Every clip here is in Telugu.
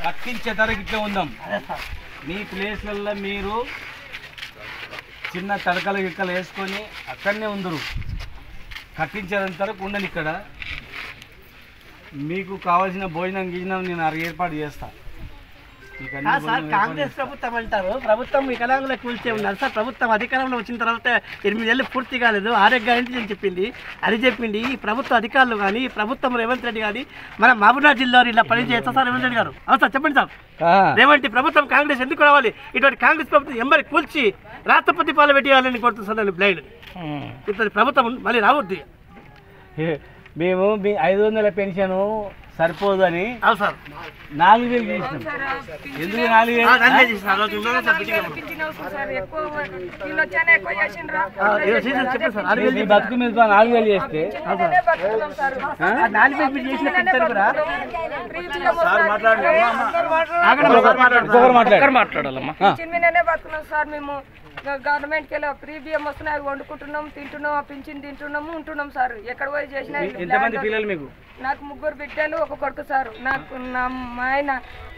కట్టించే ధరకి ఇట్లా ఉందాం. మీ ప్లేస్లలో మీరు చిన్న తడకలు గిక్కలు వేసుకొని అక్కడనే ఉందరు. కట్టించేంత వరకు ఉండని ఇక్కడ. మీకు కావాల్సిన భోజనం గిజనం నేను ఏర్పాటు చేస్తాను. సార్ కాంగ్రెస్ ప్రభుత్వం అంటారు, ప్రభుత్వం వికలాంగుల కూల్చే ఉన్నారు సార్. ప్రభుత్వం అధికారంలో వచ్చిన తర్వాత 8 ఏళ్ళు పూర్తి కాలేదు, ఆరోగ్య గ్యారెంటీ అని చెప్పింది. ఈ ప్రభుత్వ అధికారులు కానీ ప్రభుత్వం రేవంత్ రెడ్డి కానీ మన మహబూబ్నగర్ జిల్లాలో ఇలా పని చేస్తా సార్ రేవంత్ రెడ్డి గారు? అవును సార్, చెప్పండి సార్. రేవంత్ ప్రభుత్వం కాంగ్రెస్ ఎందుకు రావాలి? ఇటువంటి కాంగ్రెస్ ప్రభుత్వం ఎంబరి కూల్చి రాష్ట్రపతి పాలన పెట్టేయాలని కోరుతుంది బ్లైండ్. ఇటువంటి ప్రభుత్వం మళ్ళీ రావద్దు. మేము మీ 500 పెన్షన్ సరిపోదు అని సార్ 4000 చేసినాం. ఎందుకు 4000? మీ బతుకు మీద 4000 చేస్తే మాట్లాడాలమ్మా. సార్ మేము గవర్నమెంట్కి వెళ్ళి ఫ్రీ బియ్యం వస్తున్నాయి, వండుకుంటున్నాం, తింటున్నాం, పింఛన్ తింటున్నాము, ఉంటున్నాం సార్. ఎక్కడ పోయి చేసినా. నాకు 3 బిడ్డలు, 1 కొడుకు సార్. నాకు మా ఆయన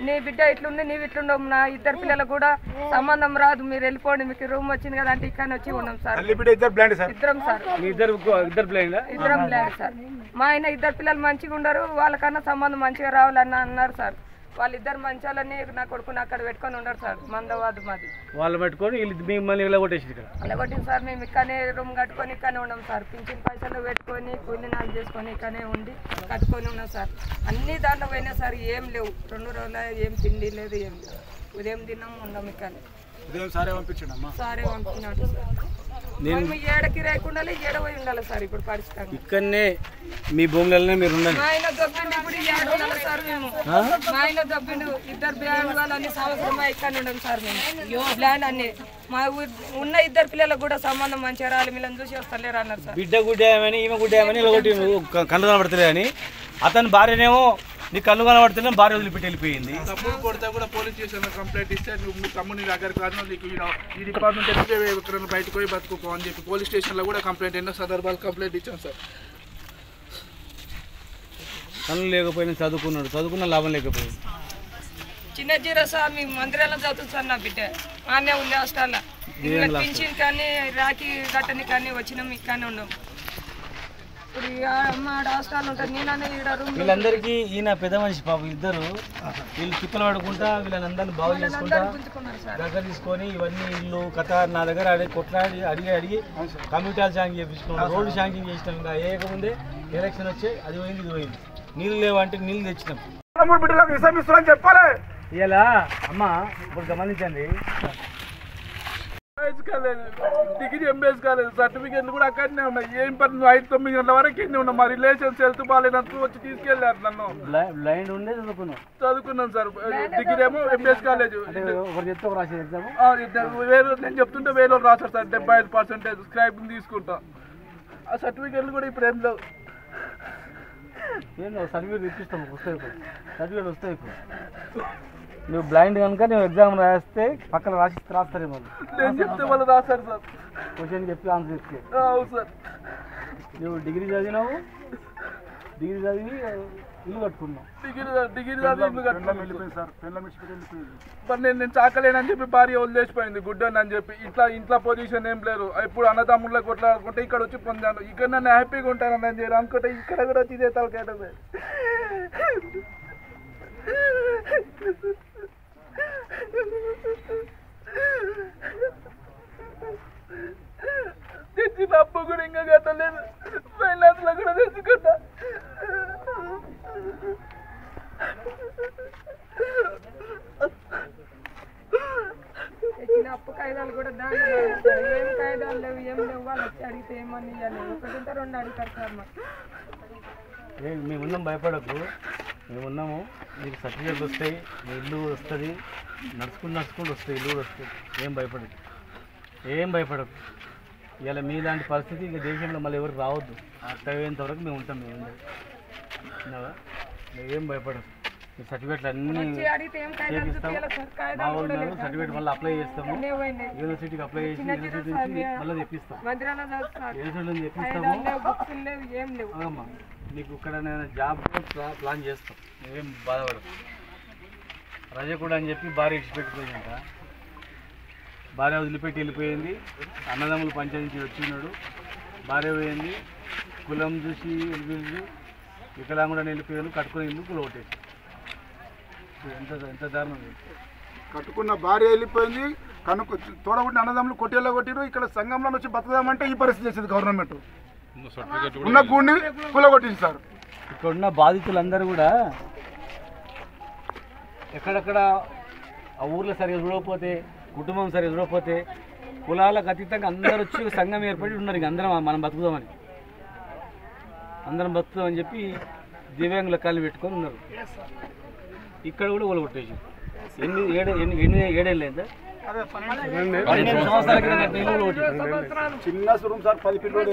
నీ బిడ్డ ఇట్లుంది, నీవు ఇట్లుండవు, నా 2 పిల్లలకు కూడా సంబంధం రాదు, మీరు వెళ్ళిపోండి, మీకు రూమ్ వచ్చింది కదా అంటే ఇక్కడ వచ్చి ఉన్నాం సార్. ఇద్దరం సార్, ఇద్దరం బ్లాండ్ సార్. మా ఆయన 2 పిల్లలు మంచిగా ఉండరు, వాళ్ళకన్నా సంబంధం మంచిగా రావాలని అన్నారు సార్. వాళ్ళిద్దరు మంచాలని నా కొడుకుని అక్కడ పెట్టుకొని ఉండరు సార్. మందవాదు మాది. వాళ్ళు పెట్టుకొని మిమ్మల్ని వెళ్ళగొట్టింది సార్. మేము ఇక్కడనే రూమ్ కట్టుకొని ఇక్కడనే ఉన్నాం సార్. పింఛన్ పైసలు పెట్టుకొని కూలినాలు చేసుకొని ఇక్కడనే ఉండి కట్టుకొని ఉన్నాం సార్. అన్ని దాంట్లో పోయినా సార్ ఏం లేవు. 2 రోజులు ఏం తిండి లేదు, ఏం లేదు. ఉదయం తిన్నాం, ఉన్నాం ఇక్కడనే. సారే పంపించినాడు సార్. మేము ఏడకి రాకుండా ఏడవై ఉండాలి సార్. ఇప్పుడు పరిస్థితి ఇక్కడనే మీ భూములనే మీరు ఉండాలి. మా ఆయన దొబ్బిండు, ఇప్పుడు ఏడు ఉండాలి సార్. మేము మా ఆయన దొబ్బిండు, 2 బ్లాండ్ వాళ్ళు అన్ని సంవత్సరం ఇక్కడ ఉండం సార్. మేము బ్లాండ్ అన్ని మా ఉన్న 2 పిల్లలకు కూడా సంబంధం మంచిగా రాలి, వీళ్ళని చూసి వస్తలేరు అన్నారు సార్. బిడ్డ గుడ్డామని ఈమె గుడ్డామని ఒకటి కళ్ళు కనబడతలే అని అతని భార్యనేమో నీ కళ్ళు కనబడుతున్నా భార్య వదిలిపెట్టి వెళ్ళిపోయింది. తమ్ముడు కొడితే కూడా పోలీస్ స్టేషన్ కంప్లైంట్ ఇస్తే నువ్వు తమ్ముని దగ్గర కాదు, నీకు ఈ డిపార్ట్మెంట్ ఎక్కడ బయటకు పోయి బతుకుకో అని చెప్పి పోలీస్ స్టేషన్లో కూడా కంప్లైంట్ ఎన్నో సందర్భాలు కంప్లైంట్ ఇచ్చాం సార్. కళ్ళు లేకపోయినా చదువుకున్న లాభం లేకపోయింది. చిన్న జీరో సార్, మీ మందిరాల్లో చదువుతుంది సార్. నా బిడ్డ ఆనే ఉంది హాస్టల్లో. పింఛన్ కానీ రాఖీ గట్టని కానీ వచ్చినాం, ఇక్కడనే ఉన్నాం. వీళ్ళందరికీ ఈయన పెద్ద మనిషి పాపం ఇద్దరు. వీళ్ళు తిప్పలు పడుకుంటా వీళ్ళందరినీ బాగు చేసుకుంటా దగ్గర తీసుకొని ఇవన్నీ ఇల్లు కథ నా దగ్గర కొట్లాడి అడిగి కమ్యూనిటీ శాంక్షన్ చేయించుకున్నాం. రోడ్డు శాంక్షన్ చేసినాం. ఇంకా ఏకముందే ఎలక్షన్ వచ్చి అది పోయింది ఇది పోయింది. నీళ్ళు లేవంటే నీళ్ళు తెచ్చినాం. చెప్పాలి ఇలా అమ్మ ఇప్పుడు గమనించండి. కాలేదు, డిగ్రీ ఎంబీఎస్ కాలేదు, సర్టిఫికేట్లు కూడా అక్కడనే ఉన్నాయి. ఏం పని 5-9 గంటల వరకు ఎన్ని ఉన్నా. మా రిలేషన్స్ హెల్త్ బాగాలేనందుకు వచ్చి తీసుకెళ్ళారు నన్ను. బ్లైండ్ ఉండే చదువుకున్నాను సార్. డిగ్రీ ఏమో ఎంబీఎస్ కాలేజ్. నేను చెప్తుంటే వేరే రాశారు సార్. 75% స్క్రైబింగ్ తీసుకుంటా. ఆ సర్టిఫికేట్లు కూడా ఇప్పుడు ఏం లేవు. సర్టిఫికేట్ ఇప్పిస్తాము, సర్టిఫికేట్ వస్తాయి. ఇప్పుడు నువ్వు బ్లైండ్ కనుక నువ్వు ఎగ్జామ్ రాస్తే పక్కన రాస్తారేమో. నేను చెప్తే వాళ్ళు రాశారు సార్. క్వశ్చన్ చెప్పి ఆన్సర్ చెప్తే. అవును సార్. నువ్వు డిగ్రీ చదివినావు, డిగ్రీ చదివి ఇల్లు కట్టుకున్నావు. డిగ్రీ చదివి ఇల్లు కట్టుకున్నాను సార్. మరి నేను చాకలేనని చెప్పి భార్య వదిలేసిపోయింది గుడ్డని అని చెప్పి. ఇంట్లో పొజిషన్ ఏం లేరు. ఎప్పుడు అన్నదమ్ముళ్ళకి కొట్లాడుకుంటే ఇక్కడ వచ్చి పొందాను. ఇక్కడ నన్ను హ్యాపీగా ఉంటానని నేను చేయను అనుకుంటే ఇక్కడ కూడా వచ్చి ఇదే తలకేటది. తెచ్చిన అప్పు కూడా ఇంకా కట్టలేదు. ఫైనాన్స్ లో కూడా తెచ్చుకుంటా. తెచ్చిన అప్పు కాయిదాలు కూడా దాంట్లో ఏం కాయిదాలు లేవు, ఏం లేవు. వాళ్ళు వచ్చి అడిగితే ఏమని ఇవ్వాలి. 1-2 అడుగుతారు సార్. మాకు మేమున్నాం, భయపడకు. మేమున్నాము. మీకు సర్టిఫికేట్లు వస్తాయి, మీ ఇల్లు వస్తుంది, నడుచుకుంటూ వస్తాయి, ఇల్లు కూడా వస్తాయి. ఏం భయపడకు. ఇలా మీలాంటి పరిస్థితి ఇక దేశంలో మళ్ళీ ఎవరికి రావద్దు. అర్థమయ్యేంత వరకు మేము ఉంటాం. మేము ఏం భయపడకు. మీ సర్టిఫికేట్లు అన్నీ చేపిస్తాము. మా వాళ్ళు సర్టిఫికేట్ మళ్ళీ అప్లై చేస్తాము. యూనివర్సిటీకి అప్లై చేసి యూనివర్సిటీ నుంచి మళ్ళీ తెప్పిస్తాం. యూనివర్సిటీ తెప్పిస్తాము. అమ్మా నీకు ఇక్కడ నేను జాబ్ ప్లాన్ చేస్తాం. ఏం బాధపడదు. రజకుడు అని చెప్పి భార్య ఇచ్చిపెట్టిపోయిందంట. భార్య వదిలిపెట్టి వెళ్ళిపోయింది. అన్నదమ్ములు పంచాయతీ నుంచి వచ్చినాడు. భార్య పోయింది, కులం చూసి వెళ్ళిపోయింది, వికలాంగుడని వెళ్ళిపోయాను, కట్టుకుని ఇల్లు కుల కొట్టేసి. ఎంత దారుణం. కట్టుకున్న భార్య వెళ్ళిపోయింది, తోడగొట్టిన అన్నదమ్ములు కొట్టేలా కొట్టిరు. ఇక్కడ సంఘంలో వచ్చి బతకదామంటే ఈ పరిస్థితి చేసింది గవర్నమెంట్. ఉన్న గూడిని కూలగొట్టింది సార్. ఇక్కడ ఉన్న బాధితులందరూ కూడా ఎక్కడెక్కడ ఆ ఊర్లో సరిగా చూడకపోతే, కుటుంబం సరిగా చూడకపోతే, కులాలకు అతీతంగా అందరూ వచ్చి సంఘం ఏర్పడి ఉన్నారు. ఇక అందరం మనం బతుకుదామని, అందరం బతుకుదామని చెప్పి దివ్యాంగుల కాళ్ళు పెట్టుకొని ఉన్నారు. ఇక్కడ కూడా కూలగొట్టేసి ఏడేళ్ళు అయిందా? 12 సంవత్సరాల క్రితం చిన్న రూమ్ సార్, 10 పిల్లలు.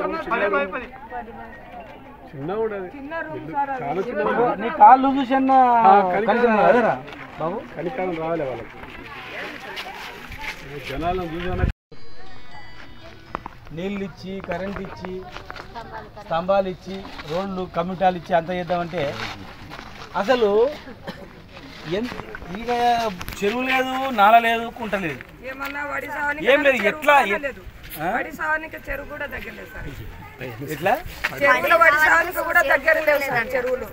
నీ కాళ్ళు చూసి అన్న కదరా బాబు, కలికాలం రావాలి వాళ్ళకి. జనాలను చూసి నీళ్ళు ఇచ్చి, కరెంట్ ఇచ్చి, స్తంభాలు ఇచ్చి, రోడ్లు కమ్యూటాలు ఇచ్చి అంత చేద్దామంటే అసలు ఇక చెరువు లేదు, నాల లేదు, కుంట లేదు, ఏం లేదు. ఎట్లా చెరువు కూడా దగ్గర లేదు సార్. ఎట్లా కూడా దగ్గర లేవు సార్ చెరువులు.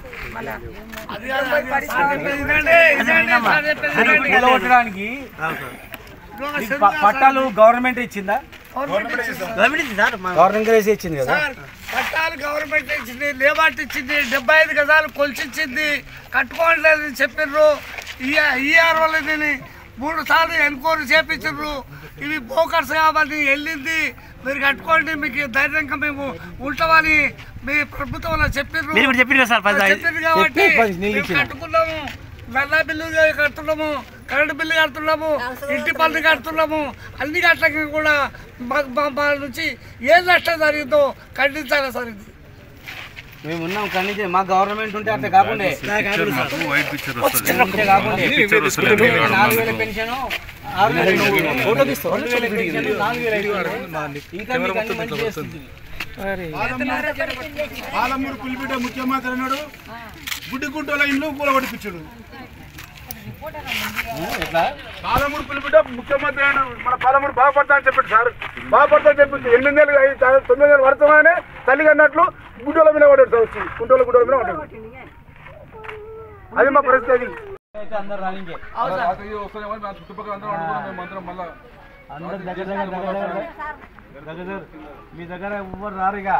కూలగొట్టడానికి పట్టాలు గవర్నమెంట్ ఇచ్చిందా? గవర్నమెంట్ ఇచ్చింది కదా. పట్టాలు గవర్నమెంట్ ఇచ్చింది, లేబాట్ ఇచ్చింది, 75 గజాలు కొలిచిచ్చింది, కట్టుకోవట్లేదని చెప్పిర్రు. ఈఆర్ వాళ్ళని 3 సార్లు ఎన్క్వైరీ చేపించారు. ఇవి బోకర్స్ కాబట్టి వెళ్ళింది, మీరు కట్టుకోండి, మీకు ధైర్యంగా మేము ఉంటామని మీ ప్రభుత్వంలో చెప్పిర్రు. చెప్పింది కాబట్టి మేము కట్టుకున్నాము. నల్లా బిల్లు కడుతున్నాము, కరెంటు బిల్లు కడుతున్నాము, ఇంటి పన్ను కడుతున్నాము. అన్ని కట్టక కూడా మా నుంచి ఏ నష్టం జరిగిందో ఖండించాలి సార్. ఇది మేము ఉన్నాం ఖండించే. మా గవర్నమెంట్ ఉంటే అట్లా కాకుండా 4000 పెన్షన్, 6000 పాలమూరు పులిబిడ్డ ముఖ్యమంత్రి అన్నాడు, గుడ్డిగుంటల ఇల్లు కూలగొట్టిపించాడు. పాలమూరు పులిబిడ్డ ముఖ్యమంత్రి అన్నాడు, మన పాలమూరు బాగుపడతా అని చెప్పాడు సార్. బాగుపడతా అని చెప్పి 8 నెలలు 9 నెలలు వర్తమానే తల్లి అన్నట్లు గుడ్డోల మీద పడ్డాడు సార్. వచ్చి గుడ్డోల మీద పడ్డాడు. అది మా పరిస్థితి. అందరు రానింగే మీ దగ్గర ఎవ్వరు రారుగా.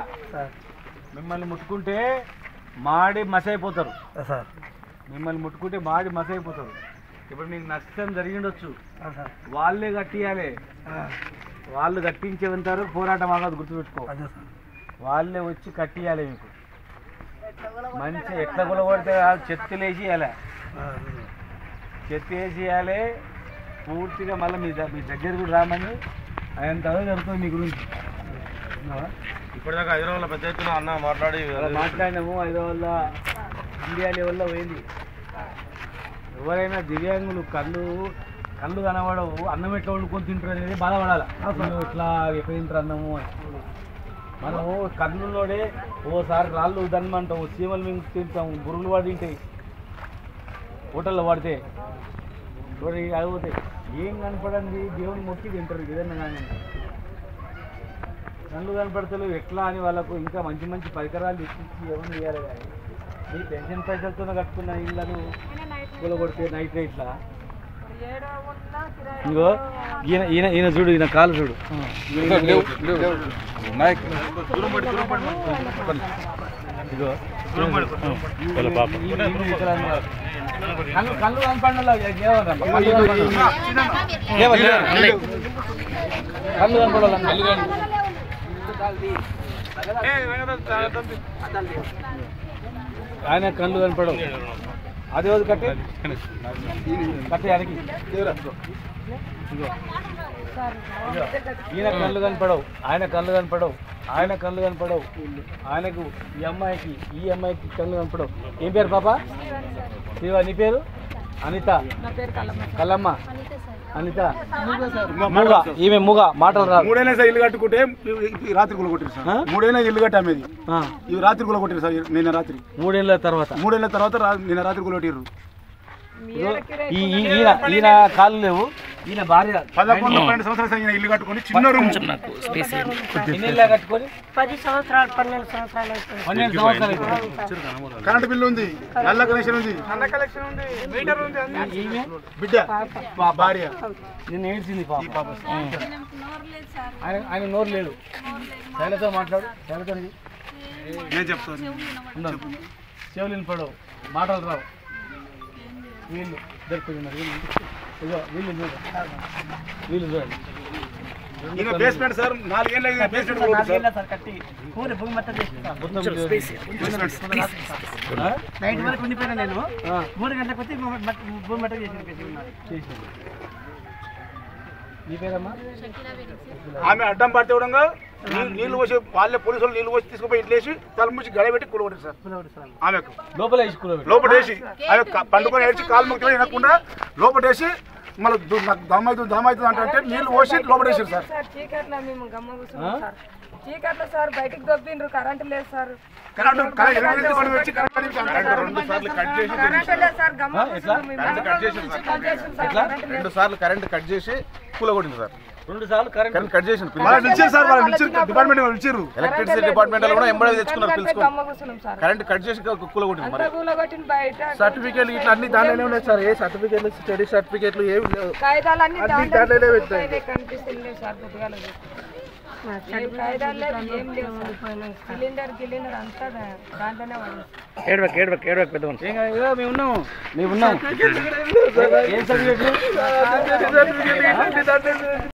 మిమ్మల్ని ముట్టుకుంటే మాడి మసైపోతారు. మిమ్మల్ని ముట్టుకుంటే మాడి మసైపోతారు. ఇప్పుడు మీకు నష్టం జరిగిండొచ్చు, వాళ్ళే కట్టియాలి. వాళ్ళు కట్టించే ఉంటారు, పోరాటం ఆగదు, గుర్తుపెట్టుకో. వాళ్ళే వచ్చి కట్టియాలి. మీకు మంచిగా ఎట్లా కొలగొడితే చెత్తలేసి ఇవ్వాలి, చెత్త వేసి ఇవ్వాలి పూర్తిగా. మళ్ళీ మీ దగ్గర కూడా రామని ఆయన జరుగుతుంది మీ గురించి. ఇప్పటిదాకా హైదరాబాద్లో పెద్ద ఎత్తున అన్న మాట్లాడినాము. హైదరాబాద్లో ఇండియా లెవెల్లో పోయింది. ఎవరైనా దివ్యాంగులు కళ్ళు కనబడవు, అన్నం ఎట్లా వండుకొని తింటారు అనేది బాధపడాలి. ఇట్లా ఎక్కడ తింటారు అన్నము అని. మనము కన్నులోనే ఓసారి రాళ్ళు దన్మంటాం, చీమలు మేము తింటాం, బురుగులు వాడి తింటాయి హోటల్లో వాడితే. చూడ అడిగిపోతాయి, ఏం కనపడండి, దేవుని మొక్కి తింటారు ఏదన్నా కానీ. కళ్ళు కనపడతలేవు ఎట్లా అని వాళ్ళకు ఇంకా మంచి మంచి పరికరాలు తెచ్చి ఎవరిని ఇవ్వాలి. కానీ మీ పెన్షన్ పైసలతో కట్టుకున్న ఇళ్ళను కూలగొడితే నైట్ ఇట్లా. ఇంకో ఈయన చూడు, ఈయన కాలు చూడు. ఇగో కళ్ళు కనపడ ఆయన కళ్ళు కనపడవు. అది రోజు కట్టే ఆయనకి ఈయన కళ్ళు కనపడవు, ఆయన కళ్ళు కనపడవు, ఆయన కళ్ళు కనపడవు. ఆయనకు ఈ అమ్మాయికి కళ్ళు కనపడవు. ఏం పేరు పాప? నీ పేరు? అనిత. కల్లమ్మ. అనిత. మూగా. ఈమె మూగా, మాటలు రాదు. 3 ఏళ్ళ ఇల్లు కట్టుకుంటే రాత్రి కూల కొట్టారు సార్. 3 ఏళ్ళ ఇల్లు కట్టామేది ఇవి రాత్రి కూల కొట్టారు సార్. నిన్న రాత్రి 3 ఏళ్ళ తర్వాత నిన్న రాత్రి కూల కొట్టారు. ఈయన కాళ్ళు లేవు, ఈయన భార్య 11-12 సంవత్సరాలు ఇల్లు కట్టుకొని చిన్న రూమ్ ఎన్నేళ్ళ కట్టుకొని 10 సంవత్సరాలు 12 సంవత్సరాలు అవుతుంది. 12 సంవత్సరాలు కరెంట్ బిల్లు ఉంది, నల్ల కనెక్షన్ ఉంది, ఈమె బిడ్డ భార్య నిన్న ఏడ్చింది పాప. ఆయన నోరు లేదు. శైలతో మాట్లాడు, శైలతో నేను చెప్తాను. చెవులు వినపడవు, మాటలు రావు. వీళ్ళు దొరుకుతున్నారు, వీళ్ళు చూడండి. బేస్మెంట్ సార్ 4 ఏళ్ళ బేస్మెంట్ సార్ కట్టి పూరి భూమి మొత్తం నైట్ వరకు ఉండిపోయినా నేను 3 గంటలకు వచ్చి భూమి మొత్తం చేసి. నీ పేరమ్మా? ఆమె అడ్డం పడితే కూడా నీళ్ళు పోసి వాళ్ళే పోలీసులు నీళ్ళు పోసి తీసుకుపోయి ఇంట్లో వేసి తలముచ్చి గడబెట్టి కూలగొట్టారు సార్. ఆమెకు లోపల వేసి ఆమె పండుకొని ఏడ్చి కాలు ముక్తి వినకుండా లోపల వేసి మళ్ళీ దమ్మైతుంది అంటే నీళ్ళు పోసి లోపల వేసారు సార్. చీకట్లో మేము గమ్మ కూర్చున్నాం సార్. చీకట్లో సార్ బయటికి దొబ్బిండ్రు, కరెంటు లేదు సార్. కరెంట్ కరెంటు లేదు సార్, గమ్మ కూర్చున్నాం మేము. రెండు సార్లు కరెంట్ కట్ చేసి కూలగొట్టింది సార్. 2 సార్లు కరెంట్ కట్ చేసి సార్ డిపార్ట్మెంట్ పిలిచారు. ఎలక్ట్రిసిటీ డిపార్ట్మెంట్ కూడా ఎంబడి తెచ్చుకున్నారు, పిలుచుకున్నారు. గమ్మ కూర్చున్నాం సార్. కరెంట్ కట్ చేసి కూలగొట్టింది. అంతా కూలగొట్టిన బయట సర్టిఫికేట్లు ఇట్లా అన్ని దాంట్లోనే ఉన్నాయి సార్. ఏ సర్టిఫికేట్లు స్టడీ సర్టిఫికేట్లు ఏమి లేవు. కాగితాలన్నీ దాంట్లోనే దాంట్లో కనిపిస్తుంది సార్. పొద్దుగాల కాగితాలు లేదు, ఏం లేవు సార్. సిలిండర్ అంతా దాంట్లోనే వాడు. ఏడవకు పెద్ద మేము ఉన్నాం. ఏం సర్టిఫికేట్లు?